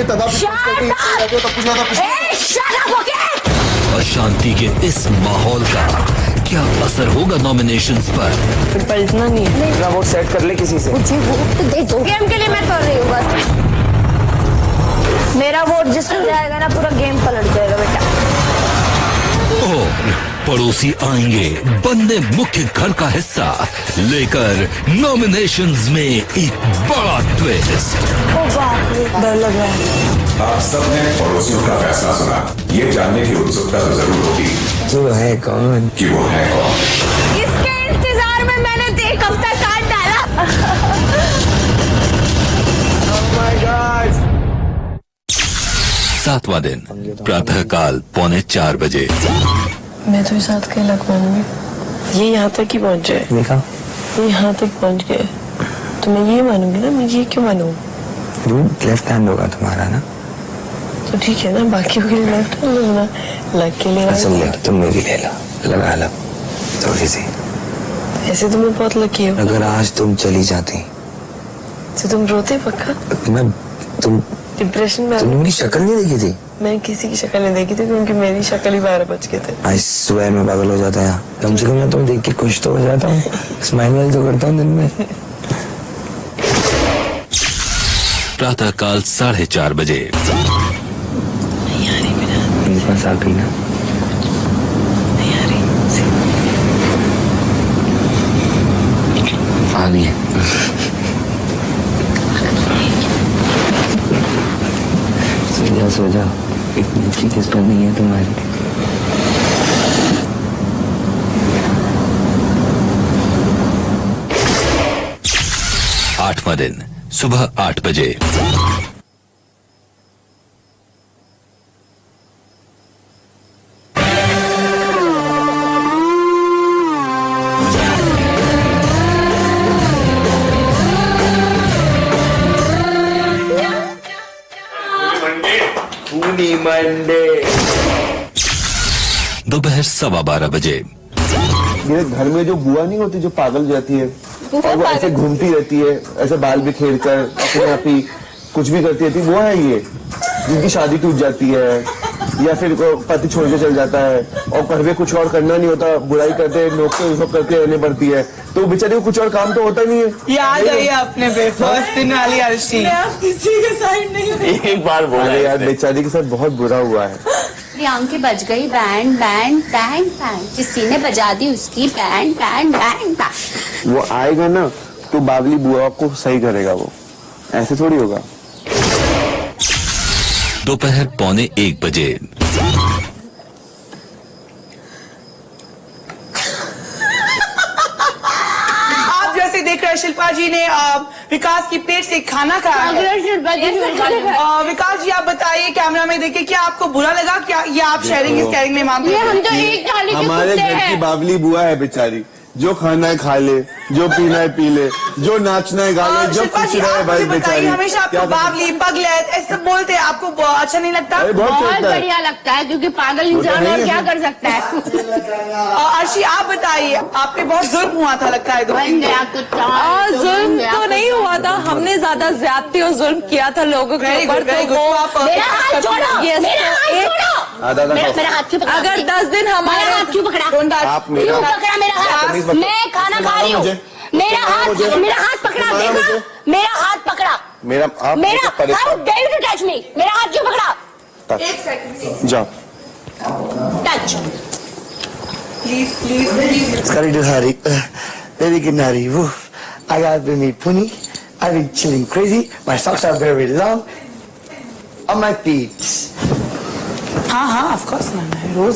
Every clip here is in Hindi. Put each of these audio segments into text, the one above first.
ये तनाव अशांति के इस माहौल का क्या असर होगा नॉमिनेशंस पर? पलटना नहीं है। मेरा वोट सेट कर ले किसी से। मुझे वोट दे दो। गेम के लिए मैं कर रही हूँ बस। मेरा वोट जिसमें जाएगा ना पूरा गेम पलट जाएगा बेटा। और पड़ोसी आएंगे बनने मुख्य घर का हिस्सा लेकर नॉमिनेशंस में एक बड़ा ट्विस्ट। डर लग रहा है। आप सबने पड़ोसियों का फैसला सुना। ये जानने की उत्सुकता तो जरूर होगी जो है कौन कि वो है कौन। इसके इंतजार में मैंने 1 हफ्ता काट डाला। सातवां दिन प्रातःकाल 3:45 बजे। मैं तो साथ के लग मानूंगी। ये यहाँ तक ही पहुँचे। देखा ये यहाँ तक पहुँच गए तो मैं ये मानूंगी ना। मैं ये क्यों मानूं? लेफ्ट हैंड होगा तुम्हारा ना, तो ठीक है ना। बाकी के लिए लेफ्ट हैंड होना, लग के लिए असल ले तुम मेरी ले लो, लगा लो थोड़ी सी। ऐसे तो मैं बहुत लकी हूँ। अगर आज तुम चली जाती तो तुम रोते पक्का? मैं तुम डिप्रेशन में? तुमने मेरी शक्ल नहीं देखी थी? मैं किसी की शक्ल नहीं देखी थी क्योंकि मेरी शक्ल ही 12 बज के थे। आज सुबह में पागल हो जाता है। कम से कम मैं तुम देख के खुश तो हो जाता हूँ। स्माइल तो करता हूँ दिन में। प्रातःकाल 4:30 बजे। नहीं आ रही मेरा। मेरे पास आ गई ना। नहीं आ रही। आ गई है। सो जाओ। इतनी अच्छी किस्मत नहीं है तुम्हारी। 8वां दिन सुबह 8 बजे। मंडे दोपहर 12:15 बजे। मेरे घर में जो बुआ नहीं होती जो पागल जाती है और वो ऐसे घूमती रहती है, ऐसे बाल बिखेर कर अपने आप ही कुछ भी करती रहती है, वो है ये जिनकी शादी टूट जाती है या फिर पति छोड़ के चल जाता है और घर में कुछ और करना नहीं होता, बुराई करते नोकते उसको करते रहने पड़ती है, तो बेचारे को कुछ और काम तो होता नहीं है। याद आई अपने फर्स्ट दिन वाली अर्शी। किसी के साइड नहीं। एक बार बोला यार, बेचारी के साथ बहुत बुरा हुआ है। प्रियांकी बज गई बैंड बैंड बैंड बैंड, किसी ने बजा दी उसकी बैंड बैंड बैंड बैंड। वो आएगा ना तो बावली बुआ को सही करेगा, वो ऐसे थोड़ी होगा। दोपहर 12:45 बजे। आप जैसे देख रहे हैं शिल्पा जी ने विकास की प्लेट से खाना खाया है। विकास जी आप बताइए कैमरा में देखिए, क्या आपको बुरा लगा? क्या ये आप शेयरिंग इस कैरिंग में मानते हैं? हम तो एक थाली के हमारे कुत्ते घर की हैं। बावली बुआ है बेचारी, जो खाना है खा ले, जो पीना है पी ले, जो नाचना है गा ले, जो शिल्पा खुश जी रहे आप भाई मुझे बताइए, बेचारी। हमेशा आपको बावली पगलेट ऐसे बोलते हैं, आपको अच्छा नहीं लगता? बहुत बहुत चलता है। बढ़िया लगता है क्योंकि पागल इंसान और क्या कर सकता है। अर्शी आप बताइए, आप पे बहुत जुल्म हुआ था लगता है 2-3 दिन। जुल्म तो नहीं हुआ था, हमने ज्यादा ज्यादती और जुल्म किया था लोगों के Very ऊपर। good, very तो good. वो आप मेरा हाथ छोड़ो, Yes, मेरा तो हाथ एक- छोड़ो। मेरा हाथ क्यों पकड़ा? अगर 10 दिन मेरा हमारे हाथ क्यों पकड़ा? आप मेरा क्यों हाथ- पकड़ा मेरा हाथ? मैं खाना खा रही हूँ। मेरा हाथ पकड़ा, देखा? मेरा हाथ पकड़ा। मेरा आप मेरा परेशान how dare you to touch me? मेरा हाथ क्यों पकड़ा? जाओ। Touch. Please Sorry to hurry. Very good, Nari. Woof. I got been me pony. I've been chilling crazy. My socks are very long. On my feet. हाँ हाँ ऑफ कोर्स मैंने रोज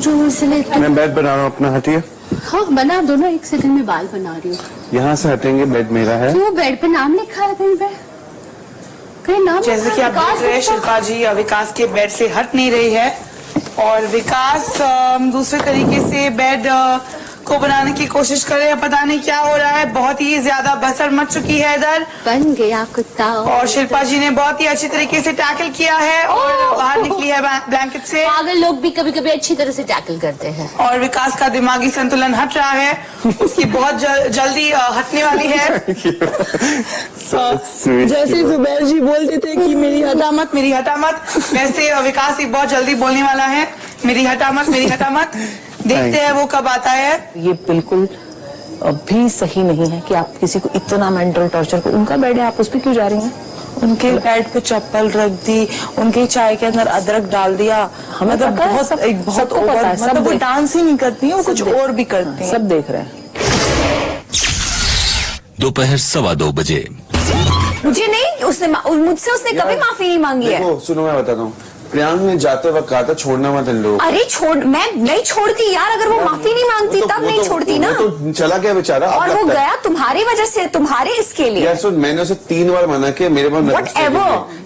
जोर से ले। मैं बेड बना रहा हूँ अपना, हटिए। हाँ बना दो ना, 1 सेकंड में बाल बना रही हूँ। यहाँ से हटेंगे, बेड मेरा है। क्यों बेड पे नाम लिखा है कहीं पे? कहीं नाम जैसे कि आप देख रहे हैं शिल्पा जी विकास के बेड से हट नहीं रही है और विकास दूसरे तरीके से बेड को बनाने की कोशिश कर रहे हैं, पता नहीं क्या हो रहा है। बहुत ही ज्यादा बसर मच चुकी है इधर। बन गया कुत्ता। और शिल्पा जी ने बहुत ही अच्छी तरीके से टैकल किया है और बाहर निकली है ब्लैंकेट से। पागल लोग भी कभी कभी अच्छी तरह से टैकल करते हैं। और विकास का दिमागी संतुलन हट रहा है, उसकी बहुत जल्दी हटने वाली है। जैसे जुबैर जी बोलते थे कि मेरी हटा मत, मेरी हटा मत, वैसे विकास ही बहुत जल्दी बोलने वाला है, मेरी हटा मत, मेरी हटा मत। देखते हैं वो कब आता है। ये बिल्कुल भी सही नहीं है कि आप किसी को इतना मेंटल टॉर्चर को, उनका बेड है, आप उस पर क्यों जा रही हैं? उनके बेड पे चप्पल रख दी, उनके चाय के अंदर अदरक डाल दिया। हमें तो बहुत ओवर, मतलब वो डांस ही नहीं करती है, वो कुछ और भी करती है। सब देख रहे हैं। दोपहर 2:15 बजे। मुझे नहीं, मुझसे उसने कभी माफी नहीं मांगी है। देखो सुनो, मैं बताता हूँ, प्रियांक ने जाते वक्त कहा था छोड़ना मत इन लोगों को। अरे मैं नहीं छोड़ती यार, अगर वो माफी नहीं मांगती तब नहीं छोड़ती ना। तो चला गया बेचारा। और वो गया तुम्हारी वजह से, तुम्हारे इसके लिए। यार सुन, मैंने उसे 3 बार मना किया, मेरे पास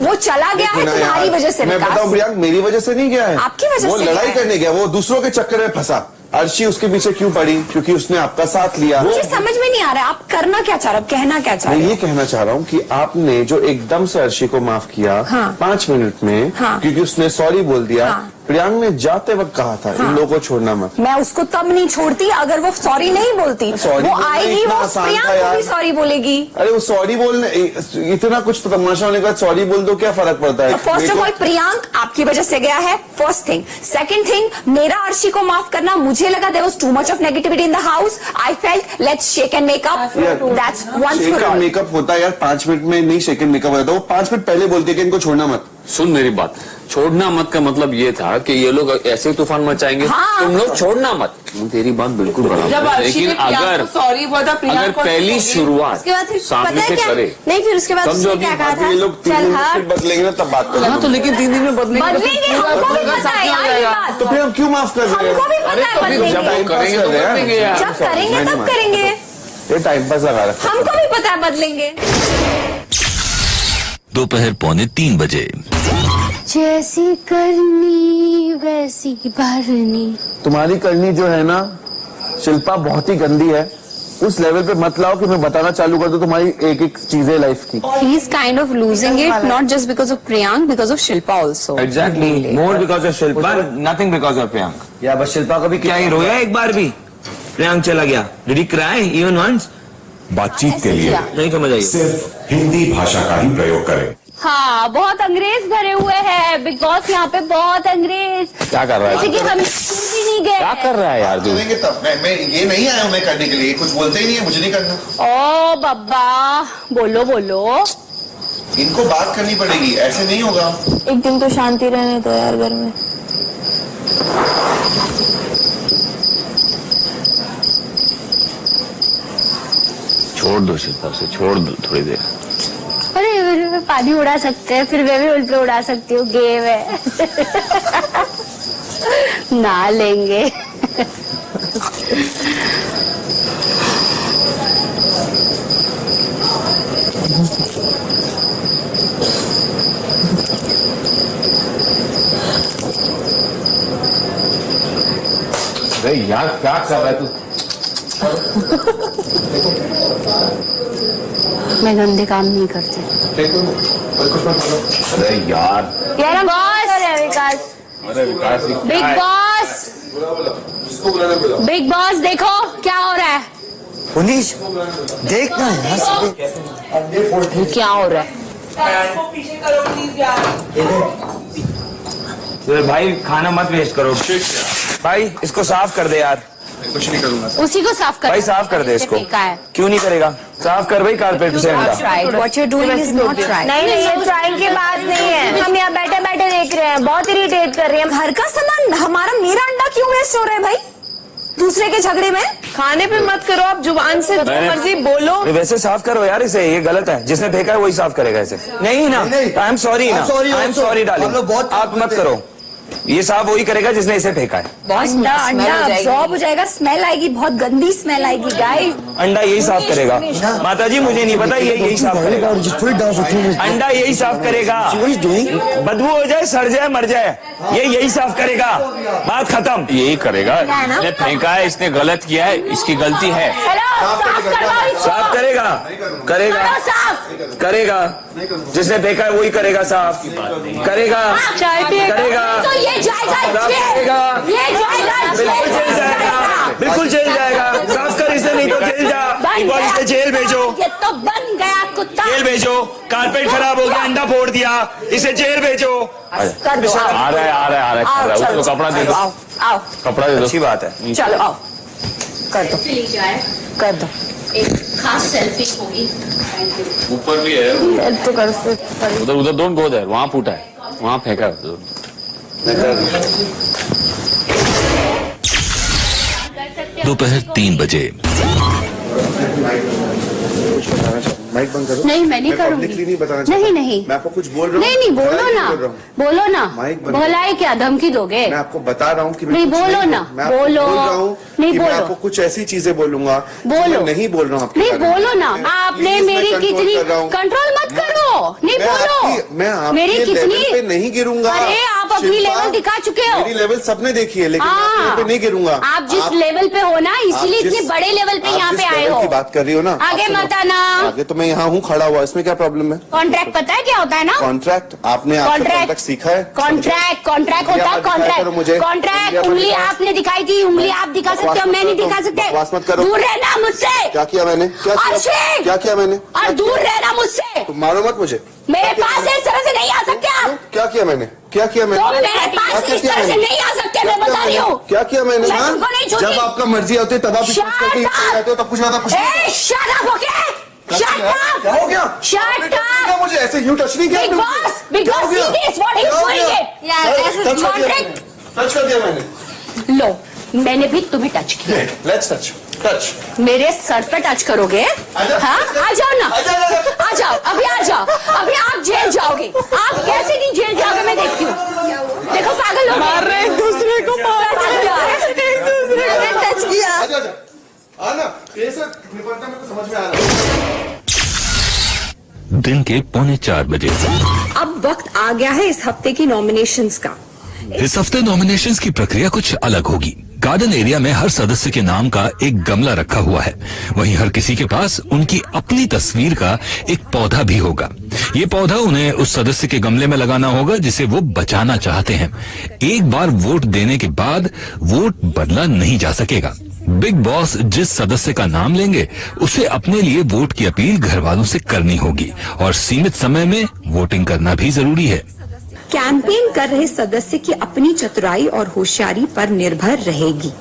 वो चला गया है तुम्हारी वजह से। मैं बताऊं प्रियांक, मेरी वजह से नहीं गया है, आपकी वजह से। वो लड़ाई करने गया, वो दूसरों के चक्कर में फंसा। अर्शी उसके पीछे क्यों पड़ी? क्योंकि उसने आपका साथ लिया। मुझे समझ में नहीं आ रहा है आप करना क्या चाह रहे हो, कहना क्या चाह रहे हो? मैं ये कहना चाह रहा हूँ कि आपने जो एकदम से अर्शी को माफ किया 5 मिनट में, क्योंकि उसने सॉरी बोल दिया। प्रियांक ने जाते वक्त कहा था इन लोगों को छोड़ना मत। मैं उसको तब नहीं छोड़ती अगर वो सॉरी नहीं बोलती। वो आएगी, वो प्रियांक को भी सॉरी बोलेगी। अरे वो सॉरी बोलने, इतना कुछ तमाशा होने के बाद सॉरी बोल दो, क्या फर्क पड़ता है? फर्स्ट ऑफ ऑल प्रियांक आपकी वजह से गया है, फर्स्ट थिंग। सेकंड थिंग, मेरा अर्शी को माफ करना, मुझे लगा there was too much of negativity in the house. I felt let's shake and make up, that's once for all. Makeup होता है यार 5 मिनट में नहीं, शेक एंड मेकअप होता है। वो 5 मिनट पहले बोलती है कि इनको छोड़ना मत। सुन मेरी बात, छोड़ना मत का मतलब ये था कि ये लोग ऐसे तूफान मचाएंगे, तुम लोग छोड़ना मत। तेरी बात बिल्कुल बराबर, लेकिन अगर पहली शुरुआत सामने से करे, नहीं फिर उसके बाद उसने क्या कहा था? ये लोग 3 दिन में बदलेंगे ना तब बात करेंगे। तो लेकिन 3 दिन में बदलेंगे, हमको भी पता है यार ये बात। तो फिर हम क्यों माफ कर रहे हैं? हमको भी पता है बदलेंगे, जब करेंगे तो बदलेंगे यार। जब करेंगे तब करेंगे, ये टाइम पास लगा रखा है। हमको भी पता है बदलेंगे। दोपहर 2:45 बजे। जैसी करनी वैसी भरनी। तुम्हारी करनी जो है ना शिल्पा, बहुत ही गंदी है। उस लेवल पे मत लाओ कि मैं बताना चालू कर दूं तुम्हारी एक एक चीजें लाइफ की। He is kind of losing it, not just because of Priyank, because of Shilpa also. Exactly, more because of Shilpa, nothing because of Priyank. या बस शिल्पा को भी क्या ही रोया एक बार भी? प्रियांक चला गया, did he cry even once? बातचीत के लिए नहीं समझ आई। सिर्फ हिंदी भाषा का ही प्रयोग करें। हाँ, बहुत अंग्रेज भरे हुए हैं बिग बॉस, यहाँ पे बहुत अंग्रेज। क्या कर रहा है? जैसे कि हम स्कूल भी नहीं गए। क्या कर रहा है यार तू? तब मैं ये नहीं आया हूँ मैं करने के लिए, कुछ बोलते ही नहीं है, मुझे नहीं करना। ओ बब्बा, बोलो बोलो। इनको बात करनी पड़ेगी, ऐसे नहीं होगा। एक दिन तो शांति रहने दो यार घर में। छोड़ दो शिल्पा से, छोड़ दो थोड़ी देर। अरे पानी उड़ा सकते हैं, फिर मैं भी उल्टे उड़ा सकती हूँ, गेम है। ना लेंगे। अरे यार क्या कर रहा है तू? मैं गंदे काम नहीं करती। अरे यार, यार बॉस, विकास, अरे विकास, बिग बॉस, बिग बॉस देखो क्या हो रहा है। पुनीश देखना यार, क्या हो रहा है? पीछे करो प्लीज यार। भाई खाना मत वेस्ट करो भाई, इसको साफ कर दे यार। कुछ नहीं करूंगा। उसी को साफ कर भाई साफ कर दे इसको। है। क्यों नहीं करेगा? साफ कर भाई कारपेट से। What you're doing is not right. नहीं नहीं, ये ट्राइंग की बात नहीं है। हम यहाँ बैठे बैठे देख रहे हैं, बहुत इरिटेट कर रही है। घर का सामान हमारा, मेरा अंडा क्यों वेस्ट हो रहा है भाई दूसरे के झगड़े में? खाने पे मत करो आप, जुबान से जो मर्जी बोलो। वैसे साफ करो यार इसे, ये गलत है। जिसने फेंका है वही साफ करेगा इसे। नहीं ना, आई एम सॉरी ना, आई एम सॉरी डार्लिंग, आप मत करो। ये साफ वही करेगा जिसने इसे फेंका है। अंडा अब्सॉर्ब हो जाएगा, स्मेल आएगी, बहुत गंदी स्मेल आएगी गाइस। अंडा यही साफ करेगा। माता जी मुझे नहीं पता, ये यही साफ करेगा। अंडा यही साफ करेगा। बदबू हो जाए, सड़ जाए, मर जाए, ये यही साफ करेगा। बात खत्म। यही करेगा। इसने फेंका है, इसने गलत किया है, इसकी गलती है। साफ करेगा, करेगा, करेगा। जिसने फेंका है वही करेगा, साफ करेगा, करेगा, बिल्कुल जेल जाएगा, बिल्कुल जेल जाएगा। साफ कर इसे, नहीं तो जेल जा। इसे जेल भेजो। ये तो बन गया कुत्ता। जेल भेजो। कारपेट खराब हो गया, अंडा फोड़ दिया, इसे जेल भेजो। कर दो। आ रहा है। उसको कपड़ा दे दो। आओ, कपड़ा दे दो। अच्छी बात है। चलो आओ, कर दो, कर दो। एक खास सेल्फी होगी। ऊपर भी है तो कर उधर डोंट गो देयर, वहां फूटा है, वहां फेंका है। दोपहर 3 बजे। माइक बंद करो। नहीं, मैं नहीं करूंगी। नहीं बताना चाहता। नहीं मैं आपको कुछ बोल रहा हूँ। नहीं, बोलो ना, बोलो ना। माइक बंद बोला है क्या, धमकी दोगे? मैं आपको बता रहा हूँ कि नहीं, बोलो ना, बोलो। नहीं, मैं बोलो। आपको कुछ ऐसी चीजें बोलूंगा, बोलो। नहीं बोल रहा हूँ। नहीं, बोलो ना। आपने मेरी कितनी कंट्रोल मत करो। नहीं, बोलो। मैं मेरी कितनी पे नहीं गिरूंगा। अरे आप अपनी लेवल दिखा चुके हो। मेरी लेवल सबने देखी है, लेकिन मैं पे नहीं गिरूंगा। आप जिस लेवल पे हो ना, इसीलिए इतने बड़े लेवल पे यहाँ पे आए हो। की बात कर रही हो ना, आगे मत आना। आगे तो मैं यहाँ हूँ खड़ा हुआ, इसमें क्या प्रॉब्लम है? कॉन्ट्रैक्ट पता है क्या होता है ना? कॉन्ट्रैक्ट आपने कॉन्ट्रैक्ट सीखा है? कॉन्ट्रैक्ट होता है। कॉन्ट्रैक्ट उंगली आपने दिखाई थी, उंगली आप दिखा सकते हो, मैं नहीं दिखा सकते। बकवास मत करो। दूर रहना मुझसे। क्या किया मैंने? क्या किया मैंने? और दूर रहना मुझसे। तुम मारो मत मुझे। मेरे पास इस तरह से नहीं आ सकते आप। क्या किया मैंने? क्या किया मैंने? तुम मेरे पास इस तरह से नहीं आ सकते, मैं बता रही हूँ। क्या किया मैंने? मैं तुमको नहीं छूती। जब आपका मर्जी होती है तब आप Shut up! तब कुछ आता कुछ नहीं। Shut up, okay? Shut up! क्या हो गया? Shut up! मुझे ऐसे यूं टच नहीं किया। Big boss see this, what he's doing it. Contract touch कर दिया मैंने। लो, मैंने भी तुम्हें टच किया। Let's touch. मेरे सर पे टच करोगे? हाँ, आ जाओ ना, आ जाओ, अभी आ जाओ। अभी आप जेल जाओगे। आप कैसे नहीं जेल जाओगे, मैं देखती हूँ। देखो पागल हो मार रहे एक दूसरे को, टच किया। आना, ये सब निपटने में तो समझ में आ रहा है। दिन के 3:45 बजे। अब वक्त आ गया है इस हफ्ते की नॉमिनेशंस का। इस हफ्ते नॉमिनेशंस की प्रक्रिया कुछ अलग होगी। गार्डन एरिया में हर सदस्य के नाम का एक गमला रखा हुआ है। वहीं हर किसी के पास उनकी अपनी तस्वीर का एक पौधा भी होगा। ये पौधा उन्हें उस सदस्य के गमले में लगाना होगा जिसे वो बचाना चाहते हैं। एक बार वोट देने के बाद वोट बदला नहीं जा सकेगा। बिग बॉस जिस सदस्य का नाम लेंगे उसे अपने लिए वोट की अपील घर वालों से करनी होगी और सीमित समय में वोटिंग करना भी जरूरी है। कैंपेन कर रहे सदस्य की अपनी चतुराई और होशियारी पर निर्भर रहेगी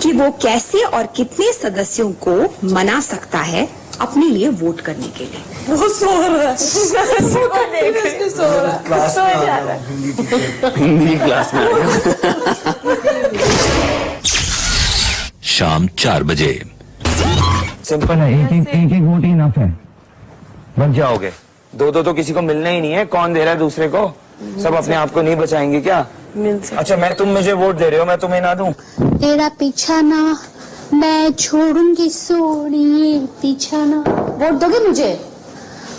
कि वो कैसे और कितने सदस्यों को मना सकता है अपने लिए वोट करने के लिए। वो सो रहा है, हिंदी क्लास में। शाम 4 बजे। सिंपल है, एक वोट ही इनफ है, बच जाओगे। दो तो किसी को मिलना ही नहीं है। कौन दे रहा है दूसरे को? सब अपने आप को नहीं बचाएंगे क्या? अच्छा, मैं तुम मुझे वोट दे रहे हो, मैं तुम्हें ना दूं? तेरा पीछा ना मैं छोड़ूंगी, सोनिए पीछा ना। वोट दोगे मुझे?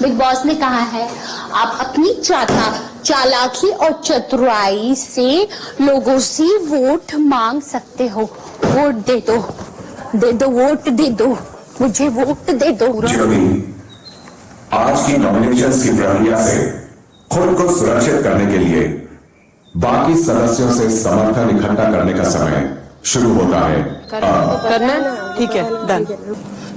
बिग बॉस ने कहा है आप अपनी चालाकी और चतुराई से लोगों से वोट मांग सकते हो। वोट दे दो, वोट दे दो, मुझे वोट दे दो। आज की नॉमिनेशंस की प्रक्रिया से खुद को सुरक्षित करने के लिए बाकी सदस्यों से समर्थन इकट्ठा करने का समय शुरू होता है। करना ठीक है, डन।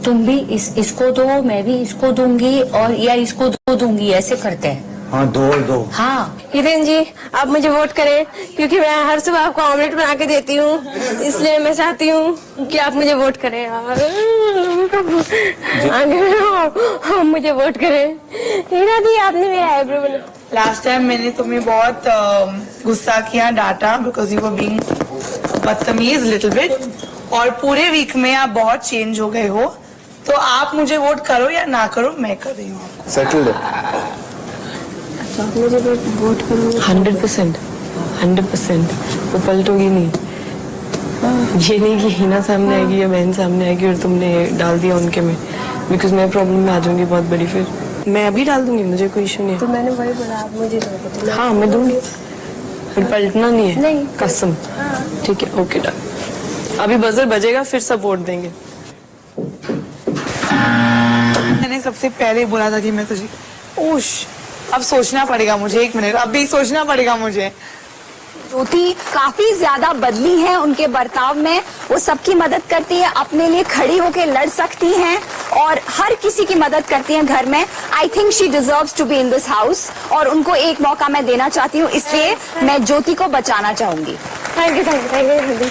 तुम भी इसको दो, मैं भी इसको दूंगी, और या इसको दूंगी, ऐसे करते हैं। हाँ, दो। हाँ हिरेन जी, आप मुझे वोट करें क्योंकि मैं हर सुबह आपको ऑमलेट बना के देती हूँ, इसलिए मैं चाहती हूँ कि आप मुझे वोट करें यार। मुझे वोट करें। हीरा दी, आपने मेरा आईब्रो बना। लास्ट टाइम मैंने तुम्हें बहुत गुस्सा किया, डांटा, बिकॉज यू वर बीइंग बदतमीज लिटिल बिट, और पूरे वीक में आप बहुत चेंज हो गए हो। तो आप मुझे वोट करो या ना करो, मैं कर रही हूँ। सेटल्ड। मुझे वोट करो 100%। 100%। वो पलटोगी नहीं। ये नहीं कि हिना सामने आएगी या बहन सामने आएगी और तुमने डाल दिया उनके में, बिकॉज मैं प्रॉब्लम में आ जाऊंगी बहुत बड़ी। फिर मैं अभी डाल दूंगी, मुझे कोई इशू नहीं। तो मैंने वही बोला, आप मुझे दोगे? हाँ मैं दूंगी, फिर पलटना नहीं है। नहीं कसम। ठीक है, ओके डन। अभी बजर बजेगा, फिर सब वोट देंगे। मैंने सबसे पहले बोला था कि मैं तुझे ओश, अब सोचना पड़ेगा मुझे, 1 मिनट अभी सोचना पड़ेगा मुझे। ज्योति काफी ज्यादा बदली है उनके बर्ताव में, वो सबकी मदद करती है, अपने लिए खड़ी होकर लड़ सकती हैं और हर किसी की मदद करती हैं घर में। I think she deserves to be in this house और उनको एक मौका मैं देना चाहती हूँ, इसलिए मैं ज्योति को बचाना चाहूंगी। Thank you, thank you, thank you.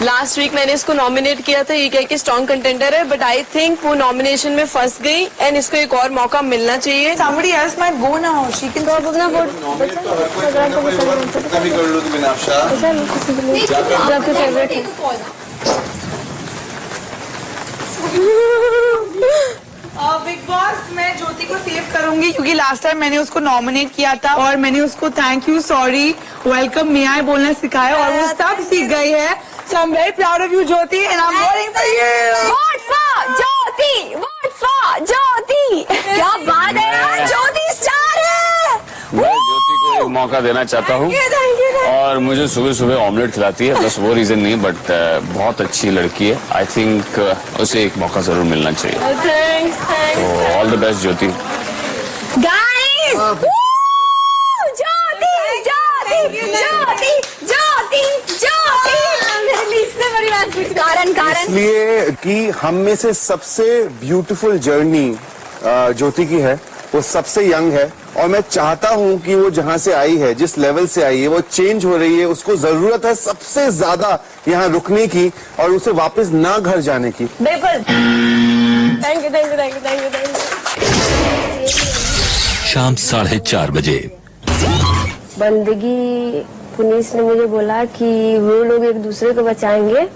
Last week मैंने इसको नॉमिनेट किया था, ये कह के स्ट्रॉन्ग कंटेंडर है, बट आई थिंक वो नॉमिनेशन में फंस गई एंड इसको एक और मौका मिलना चाहिए। Somebody else might go now. She can तो आप अपना वोट कभी कर लो तुम्हें आपका आपके फेवरेट है। बिग बॉस, मैं ज्योति को सेव करूंगी क्योंकि लास्ट टाइम मैंने उसको नॉमिनेट किया था और मैंने उसको थैंक यू, सॉरी, वेलकम, मे आई बोलना सिखाया और वो सब सीख गई है। So I'm very proud of you, Jyoti, and I'm voting for you. Vote for Jyoti, vote for Jyoti। क्या बात है यार, ज्योति स्टार है। मैं ज्योति को एक मौका देना चाहता हूँ और मुझे सुबह सुबह ऑमलेट खिलाती है, बस वो रीजन नहीं, बट बहुत अच्छी लड़की है। आई थिंक उसे एक मौका जरूर मिलना चाहिए। तो all the best Jyoti. Guys, Jyoti Jyoti Jyoti Jyoti Jyoti. कारण इसलिए कि हम में से सबसे ब्यूटीफुल जर्नी ज्योति की है, वो सबसे यंग है और मैं चाहता हूं कि वो जहां से आई है, जिस लेवल से आई है, वो चेंज हो रही है। उसको जरूरत है सबसे ज्यादा यहाँ रुकने की और उसे वापस ना घर जाने की। बिल्कुल। Thank you, thank you, thank you, thank you, thank you. शाम 4:30 बजे। बंदगी पुलिस ने मुझे बोला कि वो लोग एक दूसरे को बचाएंगे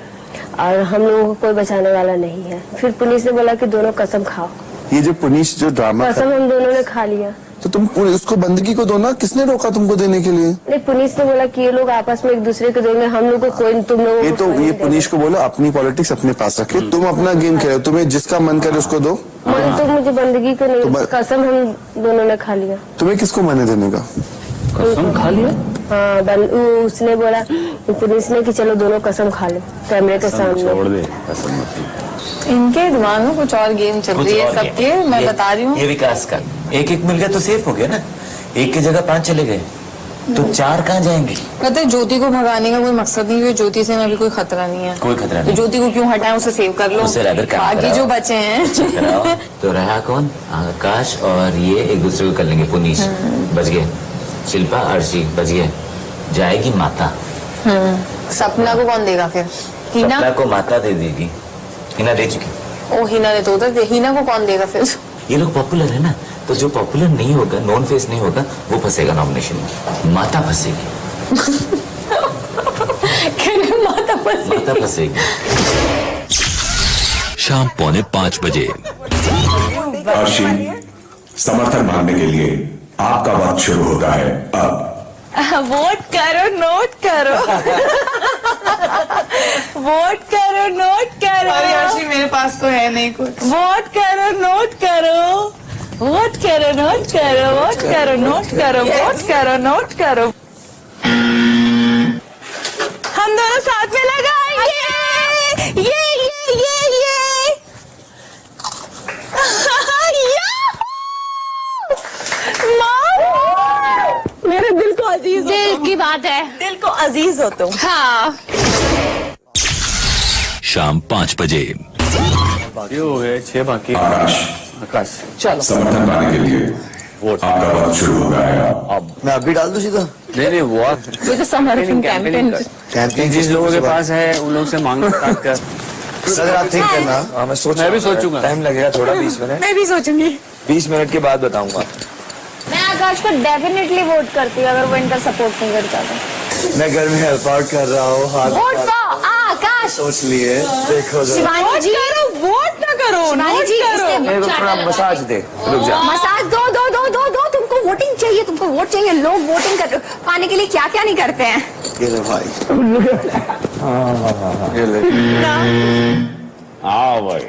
और हम लोगों को कोई बचाने वाला नहीं है। फिर पुलिस ने बोला कि दोनों कसम खाओ। ये जो पुनीश जो ड्रामा कसम हम दोनों ने खा लिया। तो तुम उसको बंदगी को दो ना, किसने रोका तुमको देने के लिए? नहीं, पुलिस ने बोला कि ये लोग आपस में एक दूसरे को देंगे, हम लोग को कोई, तुम लोगों ये को तो कोई ये नहीं पुनीश को बोलो अपनी पॉलिटिक्स अपने पास रखे, तुम अपना गेम खेलो, तुम्हें जिसका मन करे उसको दो। मन तो मुझे बंदगी को नहीं, कसम हम दोनों ने खा लिया। तुम्हें किसको मने देने का? कसम खा लिया? हाँ, उसने बोला पुलिस ने कि चलो दोनों कसम खा लो कैमरे के सामने। छोड़ दे कसम मत। इनके दिमाग में कुछ और गेम चल रही है सबके, मैं बता रही हूँ। ये विकास का एक मिल गया तो सेफ हो गया ना, एक की जगह 5 चले गए तो 4 कहाँ जाएंगे? कहते हैं ज्योति को भगाने का कोई मकसद नहीं है, ज्योति से अभी कोई खतरा नहीं है। कोई खतरा नहीं। तो ज्योति को क्यों हटाएं, उसे सेव कर लो, बाकी जो बचे हैं। तो रहा कौन? आकाश और ये एक दूसरे को कर लेंगे। पुनीश बच गए, शिल्पा अर्शी बच गए, जाएगी माता। सपना को कौन देगा फिर? हिना? सपना को माता दे देगी, हिना दे चुकी। ओ हिना ने तो हिना को कौन देगा फिर? ये लोग पॉपुलर है ना, तो जो पॉपुलर नहीं होगा, नॉन फेस नहीं होगा, वो फंसेगा नॉमिनेशन में, माता फंसेगी। माता फंसेगी। शाम 4:45 बजे। अर्शी, समर्थन मांगने के लिए आपका वक्त शुरू होता है अब। वोट करो, नोट करो। वोट करो, नोट करो। अर्शी, मेरे पास तो है नहीं कुछ। वोट करो, नोट करो। वोट करो, नोट करो। वोट करो, नोट करो। वोट करो, नोट करो। हम दोनों साथ में लगाएंगे। ये मेरे दिल को अजीज हो, दिल की बात है, दिल को अजीज हो तुम। हाँ। शाम 5 बजे। ये हो गए 6 बाकी। आकाश, चलो समर्थन पाने के लिए आपका वक्त शुरू हो गया है अब। मैं अभी डाल दूं सीधा? नहीं वो ये तो समर्थन कैंपेन जिस लोगों के पास है उन लोगों से मांग स्टार्ट कर। अगर आप थिंक करना। हाँ, मैं भी सोचूंगा, टाइम लगेगा थोड़ा, 20 मिनट। मैं भी सोचूंगी, 20 मिनट के बाद बताऊंगा। मैं आकाश को डेफिनेटली वोट करती हूँ अगर वो इनका सपोर्ट नहीं करता तो। मैं घर में हेल्प आउट कर रहा हूँ। वोट फॉर आकाश। सोच लिए, देखो जरा। शिवानी जी, वोट ना करो, शिवानी जी, मेरे को थोड़ा मसाज दे, रुक जा। मसाज दो, तुमको वोटिंग चाहिए, तुमको वोट चाहिए, लोग वोटिंग कर पाने के लिए क्या क्या नहीं करते हैं। ये ले भाई, ये ले। आओ भाई,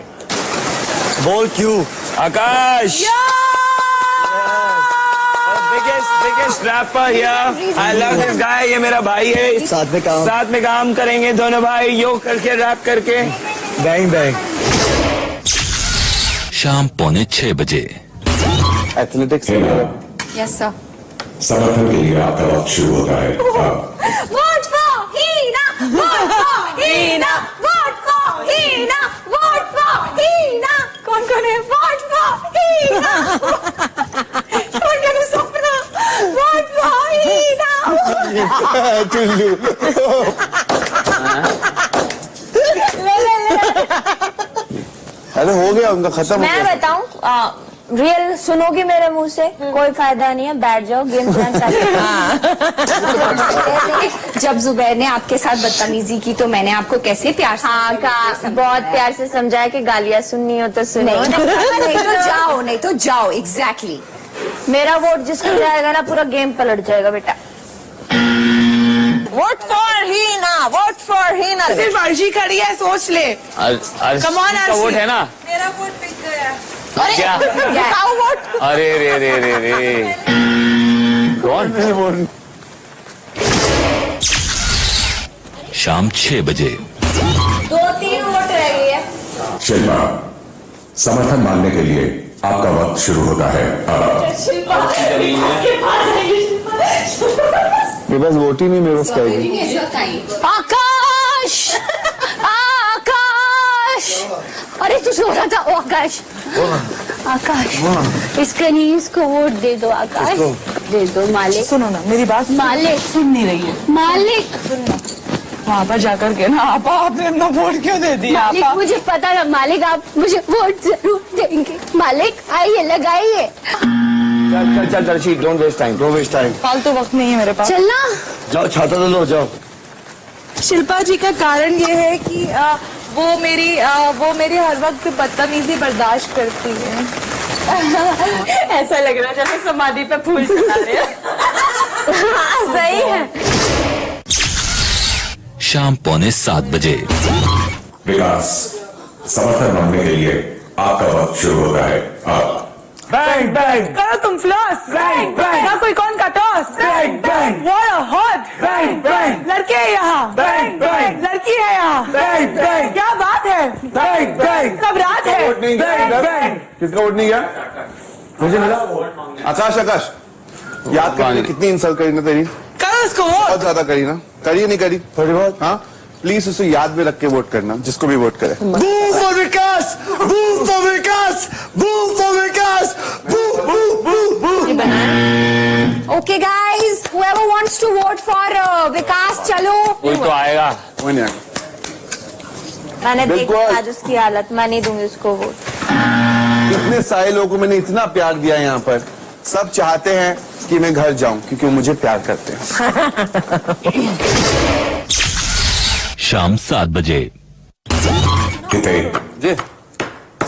बोल क्यों? आकाश, biggest rapper here. I love this guy. ये मेरा भाई है। साथ में काम करेंगे दोनों भाई, योग करके रैप करके। Bang bang. शाम 5:45 बजे। एथलेटिक्स। Yes sir. समर्थन के लिए आपका वक्त शुरू होता है। Vote for Heena, vote for Heena, vote for Heena, vote for Heena. कौन कौन है? Vote for Heena. कौन कौन है? सपना। Vote for Heena. टुल्लू। अरे हो गया उनका, खत्म हो गया। मैं बताऊं, रियल सुनोगी मेरे मुंह से, कोई फायदा नहीं है, बैठ जाओ, गेम जब जुबैर ने आपके साथ बदतमीजी की तो मैंने आपको कैसे प्यार से बहुत प्यार से समझाया कि गालियां सुननी हो तो सुनो। नहीं तो जाओ एग्जैक्टली। मेरा वोट जिसको जाएगा ना, पूरा गेम पलट जाएगा बेटा। Vote for Heena, vote for Heena. सिर्फ अर्शी खड़ी है, सोच ले। Come on, Arshi. वोट है ना? मेरा वोट पिक गया। अरे क्या वोट? अरे रे कौन? शाम 6 बजे। 2-3 वोट रह गई है। शिल्पा, समर्थन मांगने के लिए आपका वक्त शुरू होता है। मेरे पास वोट ही नहीं, मेरे पास क्या। आकाश, आकाश, अरे तू सो रहा था। ओ आकाश, आकाश, इसका नहीं, इसको वोट दे दो आकाश, दे दो मालिक। सुनो ना मेरी बात, मालिक सुन नहीं रही है। मालिक सुनना, वहाँ पर जाकर के ना आपने अपना वोट क्यों दे दिया? मालिक मुझे पता था मालिक, आप मुझे वोट जरूर देंगे। मालिक आइए, लगाइए। चल शी, डोंट वेस्ट टाइम। फालतू वक्त नहीं है मेरे पास। चलना, जाओ, छाता तो लो, जाओ। शिल्पा जी का कारण ये है कि वो मेरी हर वक्त बदतमीजी बर्दाश्त करती है। ऐसा लग रहा है जैसे समाधि पे फूल चढ़ा रहे हैं। सही है। शाम 6:45 बजे। विकास, समर्थन मांगने के लिए आपका वक्त शुरू होता है। बैंग बैंग करो तुम फ्लॉस। Bang bang. ना कोई कौन का toss. Bang bang. What a hot। Bang bang. लड़के है यहाँ। Bang bang. लड़की है यहाँ। Bang bang. क्या बात है? Bang bang. सब रात है। वोट नहीं बैंग बैंग। किसका वोट नहीं गया? मुझे मिला। आकाश, याद कर कितनी इंसल्ट करी ना तेरी। करो उसको वोट। बहुत ज्यादा करी ना, करी नहीं करी? थोड़ी बहुत। हाँ, प्लीज उसे याद में रख के वोट करना, जिसको भी वोट करे। Boom for Vikas, boom for Vikas, boom for Vikas, boom boom boom boom. Okay guys, whoever wants to vote for विकास, चलो। कोई तो आएगा। कोई नहीं आएगा। मैंने बिल्कुल। देखा आज उसकी हालत, मैं नहीं दूंगी उसको वोट। इतने सारे लोगों को मैंने इतना प्यार दिया यहाँ पर, सब चाहते हैं कि मैं घर जाऊं क्योंकि वो मुझे प्यार करते हैं। शाम 7 बजे। हितेश जी,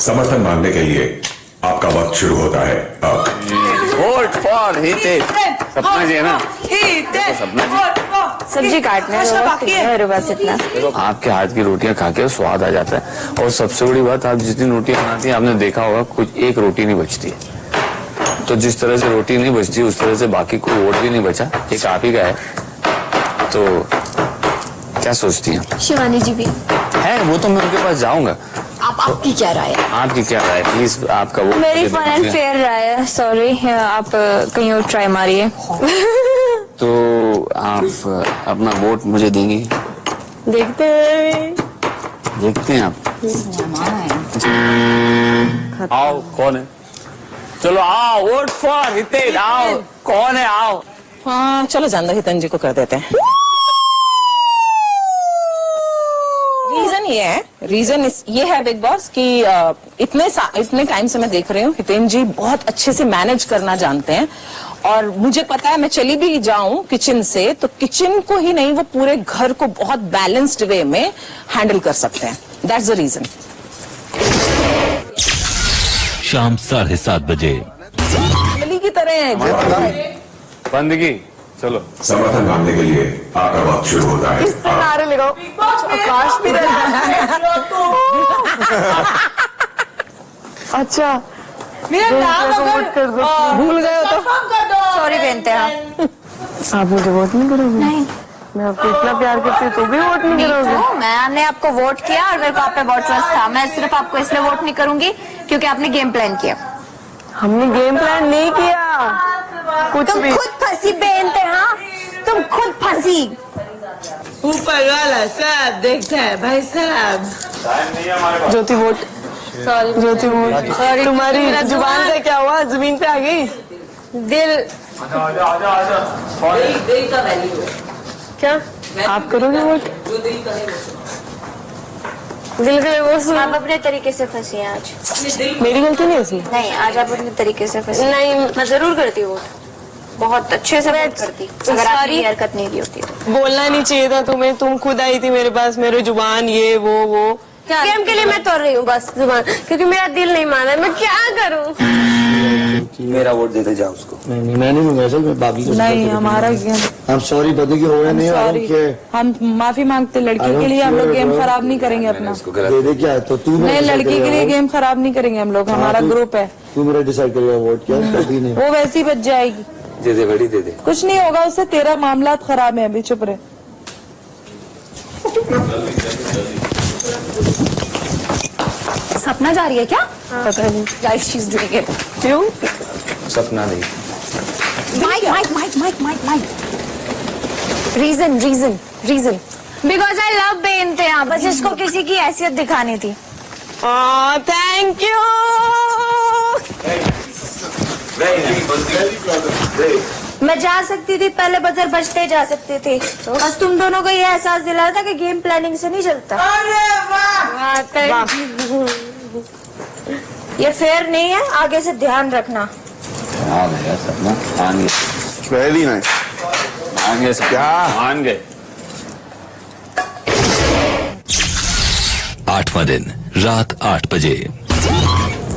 समर्थन मांगने के लिए आपका वक्त शुरू होता है। Vote for Hitesh. सपना जी है ना? सब्जी काटने मेरे पास इतना। देखो, आपके हाथ की रोटियां खा के स्वाद आ जाता है। और सबसे बड़ी बात, आप जितनी रोटियां बनाती हैं, आपने देखा होगा कुछ एक रोटी नहीं बचती। तो जिस तरह से रोटी नहीं बचती, उस तरह से बाकी कोई वोट भी नहीं बचा, एक आप ही का है। तो क्या सोचती हैं? शिवानी जी भी है, वो तो मैं उनके पास जाऊंगा। आपकी क्या राय है? आपकी क्या राय? प्लीज आपका वो मेरी फन एंड फेयर राय है। सॉरी, आप कहीं और ट्राई मारिए। तो आप अपना वोट मुझे देंगी? देखते हैं आप। आओ, कौन है? चलो आओ, वोट फॉर हितेश। आओ, कौन है? आओ। हाँ चलो, जानदा हितन जी को कर देते हैं। रीजन ये है बिग बॉस कि इतने टाइम से मैं देख रही हूँ हितेन जी बहुत अच्छे से मैनेज करना जानते हैं। और मुझे पता है, मैं चली भी जाऊं किचन से तो किचन को ही नहीं, वो पूरे घर को बहुत बैलेंस्ड वे में हैंडल कर सकते हैं। That's the reason. शाम 7:30 बजे। की तरह बंदगी चलो। समर्थन मांगने के लिए आपका वक्त शुरू होता है। नारे लगाओ। आकाश भी अच्छा मेरा नाम अगर भूल गए हो तो सॉरी बेनते हैं आप मुझे वोट नहीं करोगे? नहीं। मैं आपको इतना प्यार करती हूँ तो भी वोट नहीं करोगे? मैंने आपको वोट किया और मेरे को आप पे बहुत ट्रस्ट था। मैं सिर्फ आपको इसलिए वोट नहीं करूंगी क्योंकि आपने गेम प्लान किया। हमने गेम प्लान नहीं किया कुछ तुम भी। खुद फंसी बेनते, हाँ तुम खुद फंसी। ऊपर वाला सब देखता है भाई साहब। ज्योति वोट। सॉरी ज्योति वोट। सॉरी तुम्हारी जुबान से क्या हुआ? जमीन पे आ गई दिल। दिल का वैल्यू है क्या आप करोगे वोट? दिल के वो आप अपने तरीके से फंसी हैं आज। मेरी गलती नहीं है इसमें। नहीं, आज आप अपने तरीके से फंसी। नहीं मैं जरूर करती वोट, बहुत अच्छे से वोट करती अगर आपकी हरकत नहीं की होती तो। बोलना नहीं चाहिए था तुम्हें। तुम खुद आई थी मेरे पास, मेरे जुबान ये वो गेम के लिए मैं तोड़ रही हूँ बस जुबान, क्योंकि मेरा दिल नहीं माना। मैं क्या करूँ? मेरा वोट देते जाओ उसको। नहीं मैं नहीं दूंगा सर, मैं भाभी को नहीं हमारा गेम। हम सॉरी बंदगी हो रहा नहीं। हम माफी मांगते लड़की के लिए। हम लोग गेम खराब नहीं करेंगे अपना। दे दे क्या तो तू नहीं, लड़की के लिए गेम खराब नहीं करेंगे हम लोग। हमारा ग्रुप है। तू मेरा डिसाइड करेगा वोट क्या? कभी नहीं। वो वैसी बच जाएगी। दे दे बड़ी दे दे। कुछ नहीं होगा उससे। तेरा मामला खराब है अभी, चुप रहे। सपना जा रही है क्या? पता नहीं। लाइफ चीज डूइंग इट। क्यों? सपना नहीं। Mic mic mic mic mic mic. Reason reason reason because I love बेनते। बस इसको किसी की हैसियत दिखानी थी। Thank you. मैं जा सकती थी, पहले बजर बजते जा सकते थे। बस तुम दोनों को ये एहसास दिलाया था कि गेम प्लानिंग से नहीं चलता। ये फेयर नहीं है, आगे से ध्यान रखना। Very nice. क्या मान गए? 8वां दिन रात 8 बजे।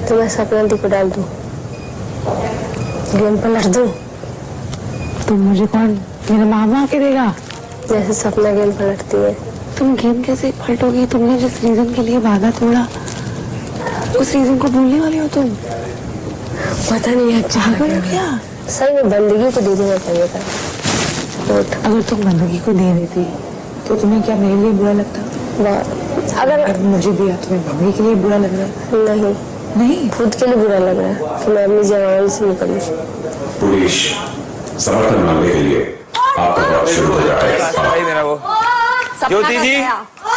तो मैं सपना दी को डाल दूं, गेम पर लड़ दूं। तुम मुझे कौन मेरा मामा के देगा? जैसे सपना गेम पर लड़ती है। तुम गेम कैसे पलटोगी? तुमने जिस रीजन के लिए वादा तोड़ा उस रीजन को भूलने वाली हो तुम? पता नहीं है पागल हो क्या? सही में बंदगी को दे देना चाहिए था वोट। अगर तुम बंदगी को दे देती तो तुम्हें क्या मेरे लिए बुरा लगता? अगर मुझे दिया तुम्हें बंदगी के लिए बुरा लग रहा है? नहीं नहीं, खुद के लिए बुरा लग रहा है कि मैं अपनी जवान से निकली। पुलिस समर्थन मांगने के लिए आपका वक्त शुरू हो जाएगा। भाई मेरा वो ज्योति जी,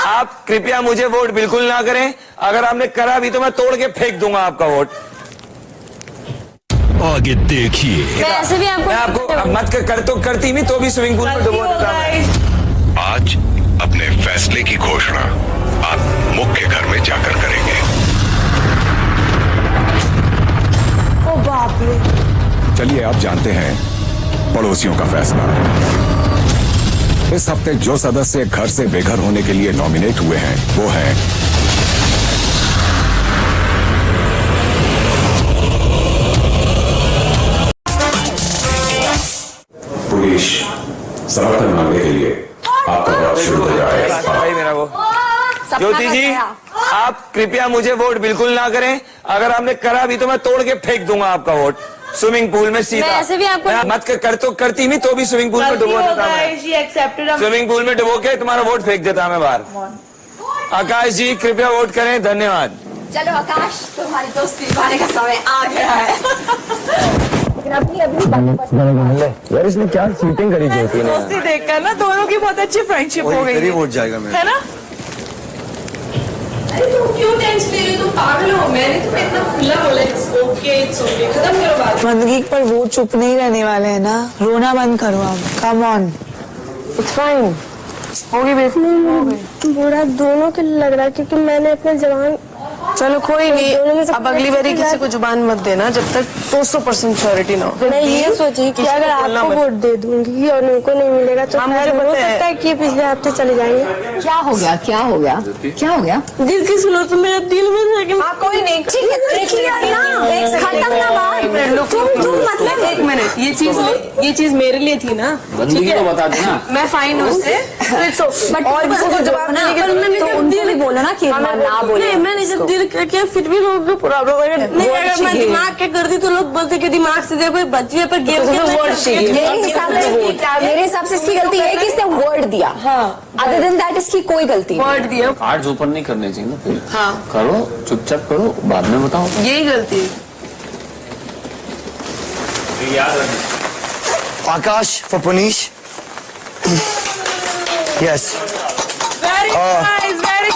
आप कृपया मुझे वोट बिल्कुल ना करें। अगर आपने करा भी तो मैं तोड़ के फेंक दूंगा आपका वोट। आगे देखिए। वैसे भी मैं आपको मत करती भी तो भी स्विमिंग पूल में डुबो देता मैं। आज अपने फैसले की घोषणा आप मुख्य घर में जाकर करेंगे। ओ बाप रे। चलिए आप जानते हैं पड़ोसियों का फैसला। इस हफ्ते जो सदस्य घर से बेघर होने के लिए नॉमिनेट हुए हैं वो हैं पुलिस समर्थन मांगने के लिए आपका वक्त शुरू हो जाएगा। भाई मेरा वो ज्योति जी, आप कृपया मुझे वोट बिल्कुल ना करें। अगर आपने करा भी तो मैं तोड़ के फेंक दूंगा आपका वोट स्विमिंग पूल में सीधा। वैसे भी आपको मत करती भी तो भी स्विमिंग पूल में डुबो देता मैं। स्विमिंग पूल में डुबो के तुम्हारा वोट फेंक देता मैं बाहर। आकाश जी कृपया वोट करें, धन्यवाद। चलो आकाश, तुम्हारी दोस्ती निभाने का समय आ गया है। यार इसने क्या चीटिंग करी ज्योति ने? दोस्ती देखकर ना दोनों की बहुत अच्छी फ्रेंडशिप हो गई वोट जाएगा मेरा, है ना? अरे तुम क्यों टेंशन ले रही हो? तुम पागल हो? मैंने तुम्हें इतना खुला बोला इट्स ओके खत्म करो बात। बंदगी पर वो चुप नहीं रहने वाले हैं ना। रोना बंद करो अब। Come on, it's fine. होगी बेसिक बुरा दोनों के लिए लग रहा है क्योंकि मैंने अपना जवान चलो कोई नहीं, अब अगली बारी किसी को जुबान मत देना जब तक 200% श्योरिटी ना हो। मैं ये सोची कि अगर आपको वोट दे दूंगी और उनको नहीं मिलेगा तो मुझे हो सकता है कि पिछले हफ्ते चले जाएंगे। क्या हो गया, क्या हो गया, क्या हो गया? दिल की सुनो तो मेरा दिल में कोई नहीं, ठीक है, देख लिया ना, खत्म ना बात। तुम मतलब 1 मिनट, ये चीज मेरे लिए थी ना, बंदी को बता देना, मैं फाइन हूँ उससे। बट और किसी को जवाब ना, तो उनको भी बोलो ना कि ना बोले। मैंने जब दिल किया फिर भी लोगों को प्रॉब्लम है। नहीं अगर मैं दिमाग के करती तो लोग बोलते कि दिमाग से देखो बच्ची है, पर गेम मेरे हिसाब से इसकी गलती है कि इसने वर्ड दिया। अदर देन दैट इसकी कोई गलती नहीं। वर्ड दिया, कार्ड्स ओपन नहीं करने चाहिए ना फिर। हाँ करो, चुपचाप करो, बाद में बताओ। यही गलती है। याद रखना। Akash for Punish. Yes, very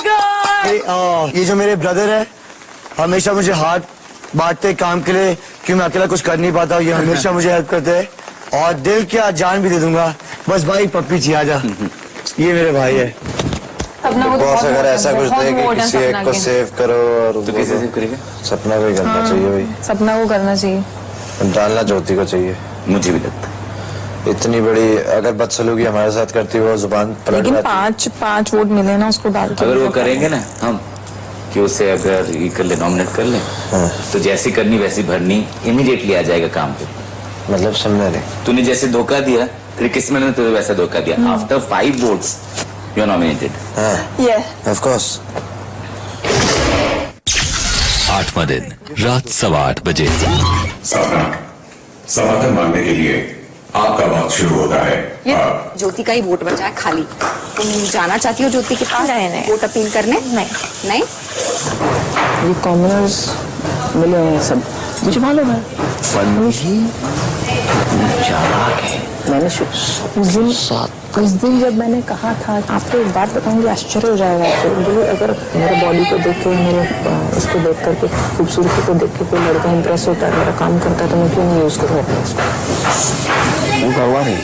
good. ये जो मेरे ब्रदर है हमेशा मुझे हाथ बांटते काम के लिए, क्यों मैं अकेला कुछ कर नहीं पाता हूँ, ये हमेशा मुझे हेल्प करते हैं। और दिल क्या जान भी दे दूंगा, बस भाई पप्पी जी आजा। ये मेरे भाई है। बॉस अगर ऐसा कुछ दे कि किसी एक को सेव करो और तो कैसे सेव करेगा? सपना को ही करना चाहिए भाई, सपना को करना चाहिए, डालना ज्योति को चाहिए। मुझे भी लगता है इतनी बड़ी अगर बदसलूकी हमारे साथ करती हो, जुबान पलट लेकिन जाती। पांच वोट मिले ना उसको डाल के। अगर वो करेंगे ना हम कि उसे अगर ये कर ले, नॉमिनेट कर ले, तो जैसी करनी वैसी भरनी इमीडिएटली आ जाएगा काम पे। मतलब समझा नहीं, तूने जैसे धोखा दिया फिर किस्मत ने तुझे वैसा धोखा दिया। After 5 votes you are nominated. Of course. 8वां दिन रात 8:15 बजे। समर्थन मांगने के लिए आपका वक्त शुरू होता है। ज्योति का ही वोट बचा है खाली। तुम जाना चाहती हो ज्योति के पास वोट अपील करने? नहीं। ये कॉमनर्स मिले हैं सब, मुझे मालूम है। मैंने उस दिन जब मैंने कहा था, आपको एक बात बताऊंगी, आश्चर्य हो जाएगा आपको। बोले अगर मेरे बॉडी को देख के, मेरे इसको देख करके, खूबसूरती को देख के कोई लड़का इंप्रेस होता है, मेरा काम करता है, तो मैं क्यों नहीं यूज करूँ अपने उसको? वो करवा रही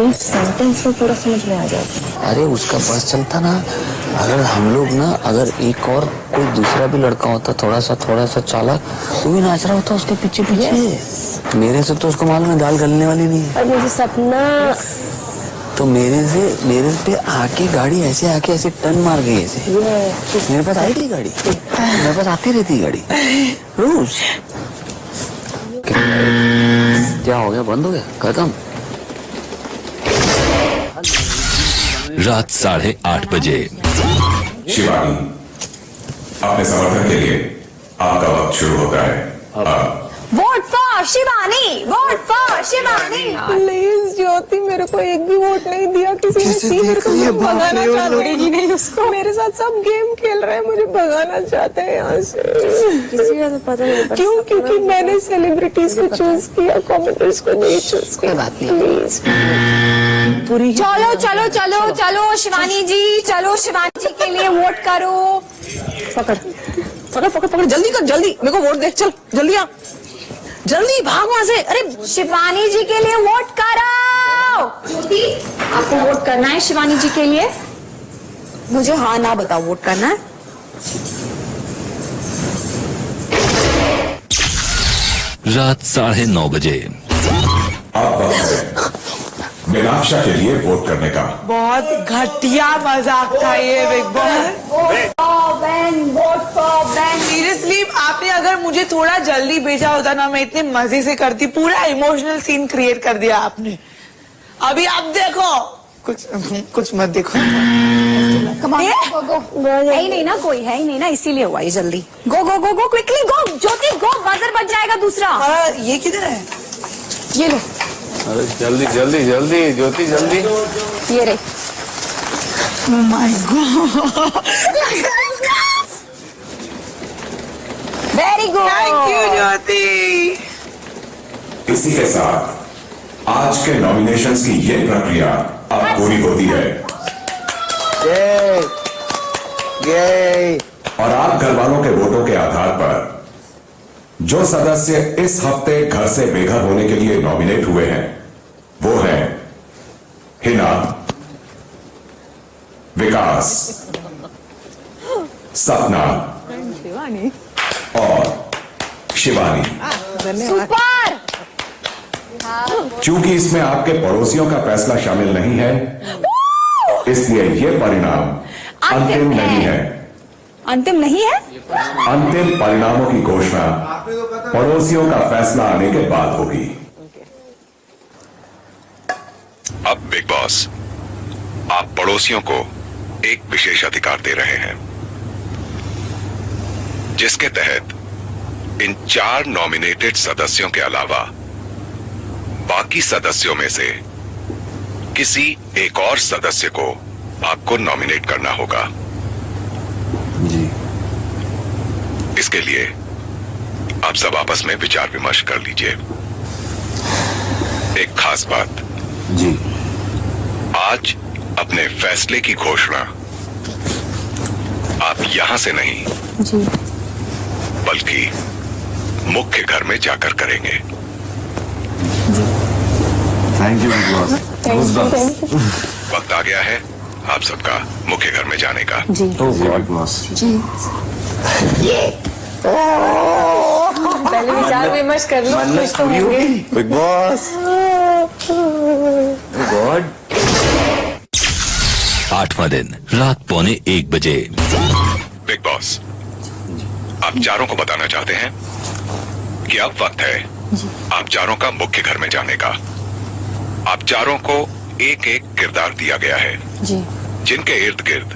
एक सेंटेंस में पूरा समझ में आ जाता। अरे उसका बस चलता ना, अगर हम लोग ना, अगर एक और कोई दूसरा भी लड़का होता थोड़ा सा चालाक, तो भी नाच रहा होता उसके पीछे पीछे। मेरे से तो उसको मालूम है दाल गलने वाली नहीं है। और मुझे सपना तो मेरे पे आके गाड़ी ऐसे टर्न मार गई ऐसे। मेरे पास आई थी गाड़ी, मेरे पास आती रहती गाड़ी रोज। क्या हो गया, बंद हो गया, खत्म। रात 8:30 बजे। शिवानी, अपने समर्थन के लिए आपका वक्त शुरू होता है। Vote for Shivani, vote for Shivani. Please Jyoti, मेरे को एक भी वोट नहीं दिया किसी ने। मेरे को भगाना चाहते नहीं उसको, मेरे साथ सब गेम खेल रहे हैं, मुझे भगाना चाहते हैं यहाँ से। पता नहीं क्यों? क्योंकि मैंने सेलिब्रिटीज को चूज किया, कॉमेंटर्स को नहीं चूज किया। बात नहीं, प्लीज चलो चलो चलो चलो शिवानी जी, चलो शिवानी जी के लिए वोट करो। पकड़ जल्दी कर, जल्दी मेरे को वोट दे, चल जल्दी आ, जल्दी भाग वहां से। अरे शिवानी जी के लिए वोट करो। ज्योति, आपको वोट करना है शिवानी जी के लिए? मुझे हाँ ना बताओ, वोट करना है? रात 9:30 बजे। मीनाक्षा के लिए वोट करने का। बहुत घटिया मजाक था ये बिग बॉस। सीरियसली आपने अगर मुझे थोड़ा जल्दी भेजा होता ना, मैं इतने मजे से करती। पूरा इमोशनल सीन क्रिएट कर दिया आपने। अभी आप देखो, कुछ मत देखो। है ही नहीं ना, कोई है ही नहीं ना, इसीलिए हुआ ये। जल्दी गो गो गो गो, क्विकली गो ज्योति, गो, बजर बच जाएगा दूसरा। ये किधर है? ये लो। अरे जल्दी जल्दी जल्दी ज्योति, जल्दी। ये रे। Oh my God. Very good, thank you Jyoti. इसी के साथ आज के नॉमिनेशंस की ये प्रक्रिया अब पूरी होती है। और आप घर वालों के वोटों के आधार पर जो सदस्य इस हफ्ते घर से बेघर होने के लिए नॉमिनेट हुए हैं वो हैं हिना, विकास, सपना, और शिवानी। सुपर। चूंकि इसमें आपके पड़ोसियों का फैसला शामिल नहीं है, इसलिए ये परिणाम अंतिम नहीं है। अंतिम नहीं है? अंतिम परिणामों की घोषणा पड़ोसियों का फैसला आने के बाद होगी। अब बिग बॉस आप पड़ोसियों को एक विशेष अधिकार दे रहे हैं, जिसके तहत इन 4 नॉमिनेटेड सदस्यों के अलावा बाकी सदस्यों में से किसी एक और सदस्य को आपको नॉमिनेट करना होगा। जी। इसके लिए आप सब आपस में विचार विमर्श कर लीजिए। एक खास बात जी, आज अपने फैसले की घोषणा आप यहां से नहीं जी, बल्कि मुख्य घर में जाकर करेंगे। Thank you Bigg boss. वक्त आ गया है आप सबका मुख्य घर में जाने का। जी बिग बॉस। जी। पहले विचार विमर्श कर लो, कुछ तो होंगे। Big boss. गॉड। 8वां दिन रात 12:45 बजे। बिग बॉस आप चारों को बताना चाहते हैं कि अब वक्त है आप चारों का मुख्य घर में जाने का। आप चारों को एक एक किरदार दिया गया है जी, जिनके इर्द गिर्द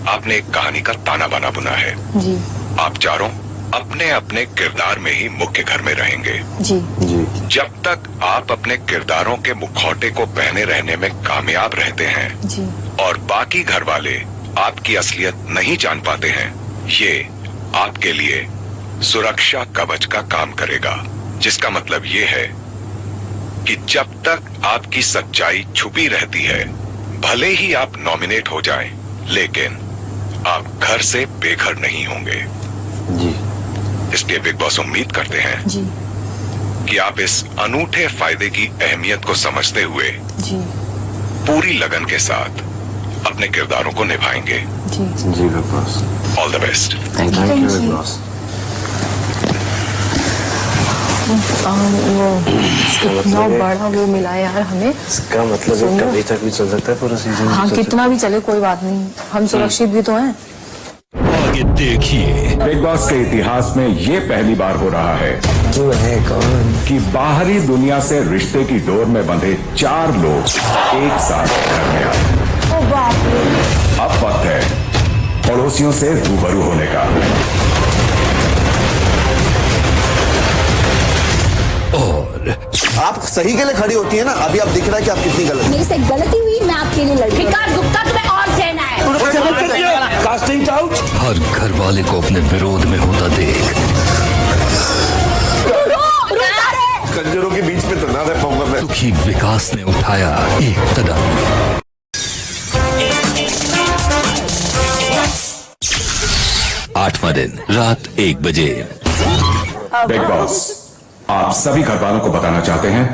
आपने एक कहानी का ताना बाना बुना है। जी, आप चारों अपने अपने किरदार में ही मुख्य घर में रहेंगे। जी, जी। जब तक आप अपने किरदारों के मुखौटे को पहने रहने में कामयाब रहते हैं जी, और बाकी घर वाले आपकी असलियत नहीं जान पाते हैं, ये आपके लिए सुरक्षा कवच का काम करेगा। जिसका मतलब ये है कि जब तक आपकी सच्चाई छुपी रहती है, भले ही आप नॉमिनेट हो जाएं, लेकिन आप घर से बेघर नहीं होंगे। जी। इसलिए बिग बॉस उम्मीद करते हैं जी, कि आप इस अनूठे फायदे की अहमियत को समझते हुए जी, पूरी लगन के साथ अपने किरदारों को निभाएंगे। जी, जी Bigg Boss. All the best. Thank you Bigg Boss. वो कितना बड़ा वो मिला है यार हमें। इसका मतलब है कभी तक भी चल सकता है पूरा सीजन। हाँ, कितना भी चले कोई बात नहीं, हम सुरक्षित भी तो हैं। आगे देखिए। बिग बॉस के इतिहास में ये पहली बार हो रहा है तो है कौन कि बाहरी दुनिया से रिश्ते की डोर में बंधे 4 लोग एक साथ घर में आए। अब वक्त है पड़ोसियों से रूबरू होने का। और आप सही के लिए खड़ी होती है ना, अभी आप दिख रहा है कि आप कितनी गलत मेरे से गलती हुई, मैं आपके लिए लड़ी। विकास गुप्ता तुम्हें और सहना है। Casting out. हर घर वाले को अपने विरोध में होता देख कंजरों के बीच में तो ना रह पाऊंगा मैं। दुखी विकास ने उठाया एक कदम। 8वां दिन रात 1 बजे। बिग बॉस आप सभी घर वालों को बताना चाहते हैं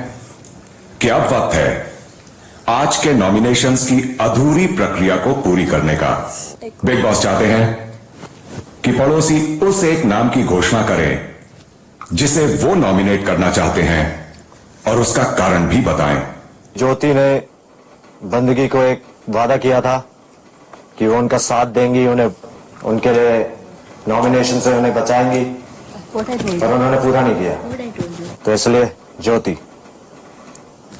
कि अब वक्त है आज के नॉमिनेशंस की अधूरी प्रक्रिया को पूरी करने का। बिग बॉस चाहते हैं कि पड़ोसी उस एक नाम की घोषणा करें जिसे वो नॉमिनेट करना चाहते हैं और उसका कारण भी बताएं। ज्योति ने बंदगी को एक वादा किया था कि वो उनका साथ देंगी, उन्हें उनके लिए नॉमिनेशन से उन्हें बचाएंगी, पर उन्होंने पूरा नहीं किया। तो इसलिए ज्योति।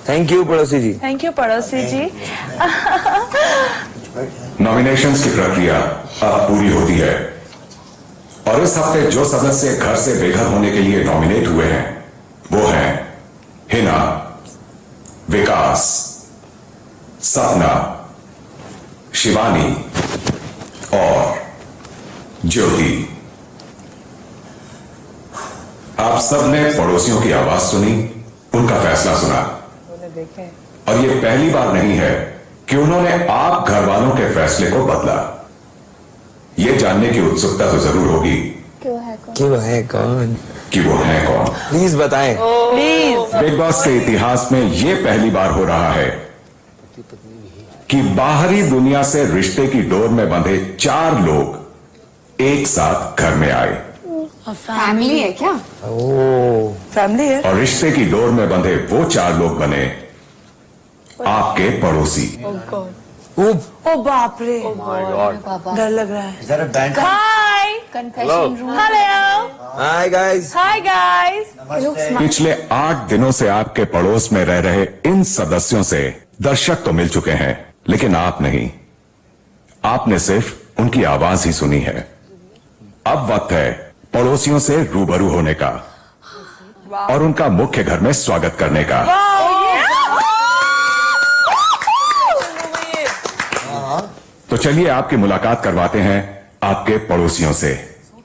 थैंक यू पड़ोसी जी। थैंक यू पड़ोसी जी। नॉमिनेशंस की प्रक्रिया अब पूरी होती है और इस हफ्ते जो सदस्य घर से बेघर होने के लिए नॉमिनेट हुए हैं वो हैं हिना, विकास, सपना, शिवानी और ज्योति। आप सबने पड़ोसियों की आवाज सुनी, उनका फैसला सुना और ये पहली बार नहीं है कि उन्होंने आप घर वालों के फैसले को बदला। ये जानने की उत्सुकता तो जरूर होगी कि वो है कौन। प्लीज बताएं। प्लीज। बिग बॉस के इतिहास में यह पहली बार हो रहा है कि बाहरी दुनिया से रिश्ते की डोर में बंधे 4 लोग एक साथ घर में आए। फैमिली है क्या? फैमिली है। और रिश्ते की डोर में बंधे वो 4 लोग बने आपके पड़ोसी। ओ बाप रे, डर लग रहा है। Hi, confession room. Hello, hi guys. Hi guys. पिछले 8 दिनों से आपके पड़ोस में रह रहे इन सदस्यों से दर्शक तो मिल चुके हैं, लेकिन आप नहीं। आपने सिर्फ उनकी आवाज ही सुनी है। अब वक्त है पड़ोसियों से रूबरू होने का और उनका मुख्य घर में स्वागत करने का। तो चलिए आपकी मुलाकात करवाते हैं आपके पड़ोसियों से।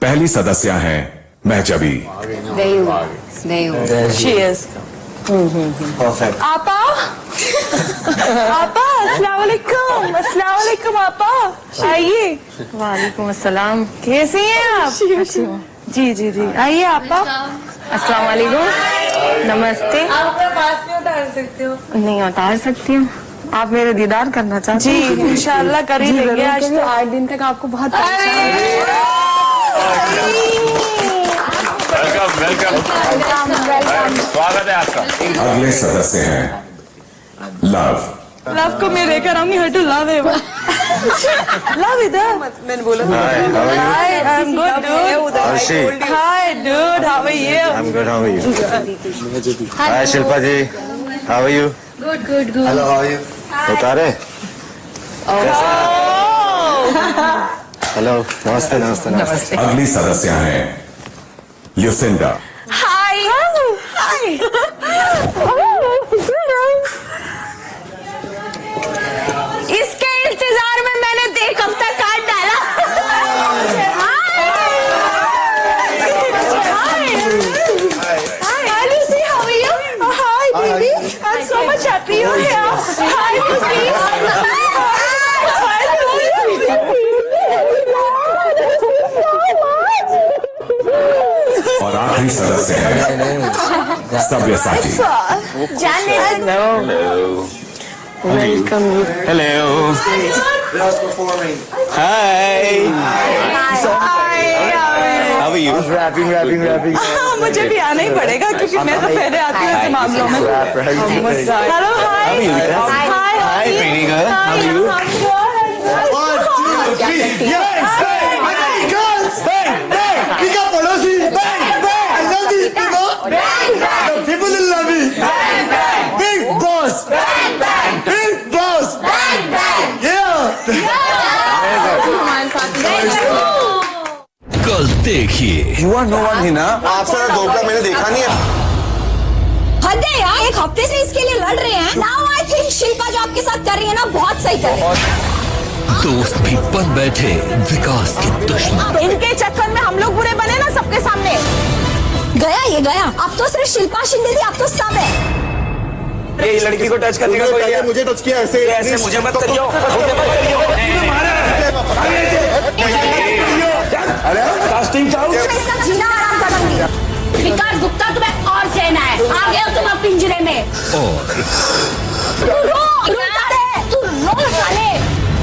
पहली सदस्य हैं महजबी। परफेक्ट। आपा, आपा, अस्सलाम वालेकुम, अस्सलाम वालेकुम आपा, आइए। वालेकुम अस्सलाम, कैसे हैं आप? जी जी जी, आइए आपा। अस्सलाम वालेकुम, नमस्ते। आप पास में उतार सकते हो? नहीं उतार सकती हूँ। आप मेरे दीदार करना चाहते हैं? जी इंशाल्लाह कर ही लेंगे। आज तो 8 दिन तक आपको बहुत वेलकम, स्वागत है आपका। अगले सदस्य हैं लव। लव को मैं लेकर आऊंगी। हर टू लव है। लव इधर। मैंने बोला hi, I am good dude. Hi dude, how are you? I am good, how are you? Hi Shilpa ji, how are you? Good good good. Hello, how are you? उतारे? हेलो, नमस्ते नमस्ते नमस्ते। अगली सदस्य हैं ल्यूसिंडा। हाय हाय। इसके इंतजार में मैंने 1 हफ्ता काट डाला। Hi Lucy, how are you? Hi baby, I'm so much happy you're here. Hi Lucy. Hi Lucy. और आखिरी सदस्य हैं Sabyasachi. Welcome. Hello. Hi. How are you? Rapping. मुझे भी आना ही पड़ेगा क्योंकि मैं तो पहले आती हूँ ऐसे मामलों में। Hello hi. Hi, pretty girl. How are you? 1 2 3 yes. Hey girls, bang bang. We got पड़ोसी. Bang bang. I love these people. Bang bang. The people that love me. Bang bang. Big boss. Bang bang. Big boss. Bang bang. Yeah. कल देखिए। You are no one Hina. आपसे तो धोखा मैंने देखा नहीं है। हद है यार, 1 हफ्ते से इसके लिए लड़ रहे हैं। Now I think शिल्पा जो आपके साथ कर रही है ना, बहुत सही कर रही है। दोस्त भी बन बैठे विकास के दुश्मन। इनके चक्कर में हम लोग बुरे बने ना सबके सामने। गया ये गया। अब तो सिर्फ शिल्पा शिंदे थी, अब तो सब है। ये लड़की को टच करने का कोई है? मुझे टच किया ऐसे। ऐसे मुझे मत करियो, मुझे मत करियो। अरे कास्टिंग चाहूँ। इसका जीना आराम कर दूंगी। विकास गुप्ता तुम्हें और कहना है, आ गए हो तुम अब पिंजरे में। तू रो साले।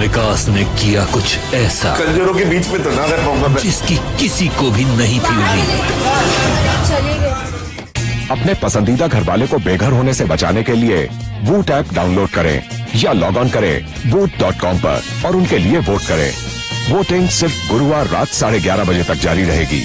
विकास ने किया कुछ ऐसा कंजरों के बीच में तो ना रह पाऊंगा मैं। जिसकी किसी को भी नहीं थी उम्मीद। चले गए। अपने पसंदीदा घरवाले को बेघर होने से बचाने के लिए वूट ऐप डाउनलोड करें या लॉग ऑन करें voot.com पर और उनके लिए वोट करें। वोटिंग सिर्फ गुरुवार रात 11:30 बजे तक जारी रहेगी।